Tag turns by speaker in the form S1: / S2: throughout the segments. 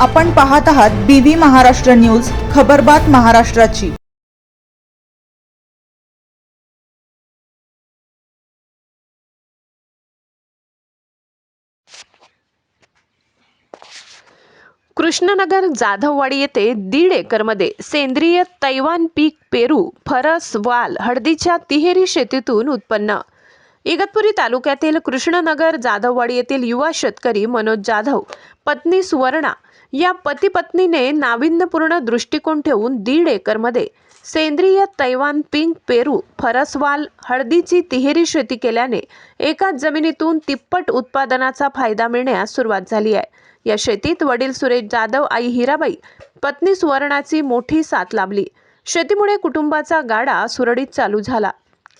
S1: आपण पाहत आहात BV महाराष्ट्र न्यूज, खबरबात महाराष्ट्राची।
S2: कृष्णनगर जाधववाडी येथे 1.5 एकरमध्ये सेंद्रिय तैवान पीक पेरू, फरस, वाल, हळदीच्या तिहेरी शेतीतून उत्पन्न। इगतपुरी तालुक्यातील कृष्णनगर जाधववाडी येथील युवा शेतकरी मनोज जाधव, पत्नी सुवर्णा या पती पत्नीने नाविन्यपूर्ण दृष्टिकोन ठेवून 1.5 एकरमध्ये सेंद्रिय तैवान पीक पेरू, फरसवाल, हळदीची तिहेरी शेती केल्याने एकाच जमिनीतून तिप्पट उत्पादनाचा फायदा मिळण्यास सुरुवात झाली आहे। या शेतीत वडील सुरेश जाधव, आई हिराबाई, पत्नी सुवर्णाची मोठी साथ लाभली। शेतीमुळे कुटुंबाचा गाडा सुरळीत चालू झाला।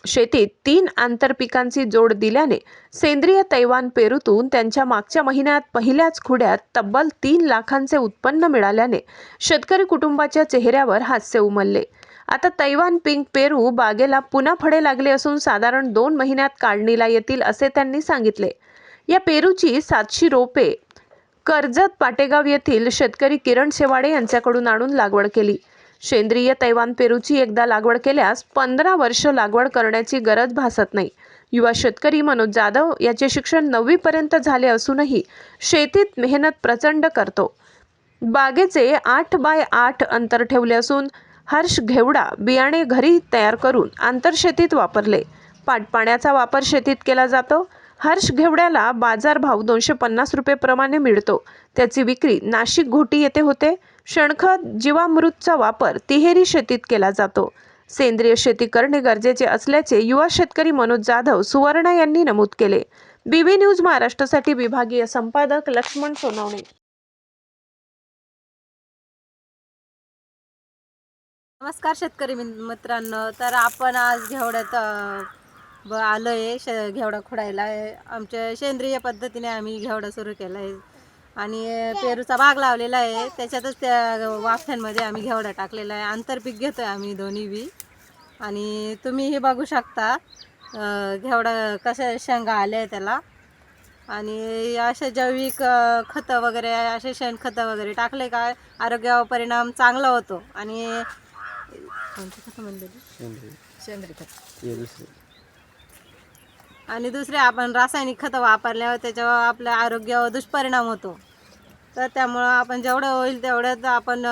S2: शेतीत 3 आंतरपिकांची जोड दिल्याने सेंद्रिय तैवान पेरूतून त्यांच्या मागच्या महिन्यात पहिल्याच खुड्यात तब्बल 3 लाखांचे उत्पन्न मिळाल्याने शेतकरी कुटुंबाच्या चेहऱ्यावर हास्य उमलले। आता तैवान पीक पेरू बागेला पुन्हा फळे लागले असून साधारण 2 महिन्यात काढणीला येतील असे त्यांनी सांगितले। या पेरूची 700 रोपे कर्जत पाटेगाव येथील शेतकरी किरण शेवाडे यांच्याकडून आणून लागवड केली। सेंद्रिय तैवान पेरूची एकदा लागवड केल्यास 15 वर्ष लागवड करण्याची गरज भासत नाही। युवा शेतकरी मनोज जाधव याचे शिक्षण 9वी पर्यंत झाले असूनही शेतीत मेहनत प्रचंड करतो। बागेचे 8 बाय 8 अंतर ठेवले असून हर्ष घेवडा बियाणे घरी तयार करून आंतरशेतीत वापरले। पाटपाण्याचा वापर शेतीत केला जातो। हर्ष घेवड्याला बाजारभाव 250 रुपये प्रमाणे मिळतो। त्याची विक्री नाशिक घोटी येथे होते। शेणखत, जीवामृतचा वापर तिहेरी शेतीत केला जातो। सेंद्रिय शेती करणे गरजेचे असल्याचे युवा शेतकरी मनोज जाधव, सुवर्णा यांनी नमूद केले। BV न्यूज महाराष्ट्रासाठी विभागीय संपादक लक्ष्मण सोनवणे।
S3: नमस्कार शेतकरी मित्रांनो, तर आपण आज घेवड्यात आलोय घेवडा खुडायला। आमच्या सेंद्रिय पद्धतीने आम्ही घेवडा सुरू केला आहे आणि पेरूचा बाग लावलेला आहे। त्याच्यातच त्या वाफ्यांमध्ये आम्ही घेवडा टाकलेला आहे। आंतरपीक घेतोय आम्ही दोन्ही बी। आणि तुम्ही हे बघू शकता घेवडा कशा शेंगा आल्या त्याला। आणि असे जैविक खतं वगैरे, असे शेणखतं वगैरे टाकले का आरोग्यावर परिणाम चांगला होतो। आणि कोणती खतं म्हणलेली? सेंद्रिय खत। आणि दुसरे आपण रासायनिक खतं वापरल्यावर त्याच्यावर आपल्या आरोग्यावर दुष्परिणाम होतो। तर त्यामुळं आपण जेवढं होईल तेवढं आपण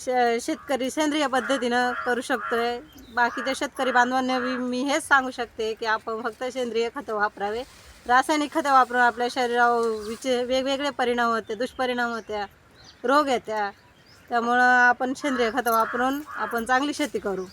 S3: शेतकरी सेंद्रिय पद्धतीनं करू शकतोय। बाकीच्या शेतकरी बांधवांना मी हेच सांगू शकते की आपण फक्त सेंद्रिय खतं वापरावे। रासायनिक खतं वापरून आपल्या शरीरावर वेगवेगळे परिणाम होते, दुष्परिणाम होत्या, रोग येत्या। त्यामुळं आपण सेंद्रिय खतं वापरून आपण चांगली शेती करू।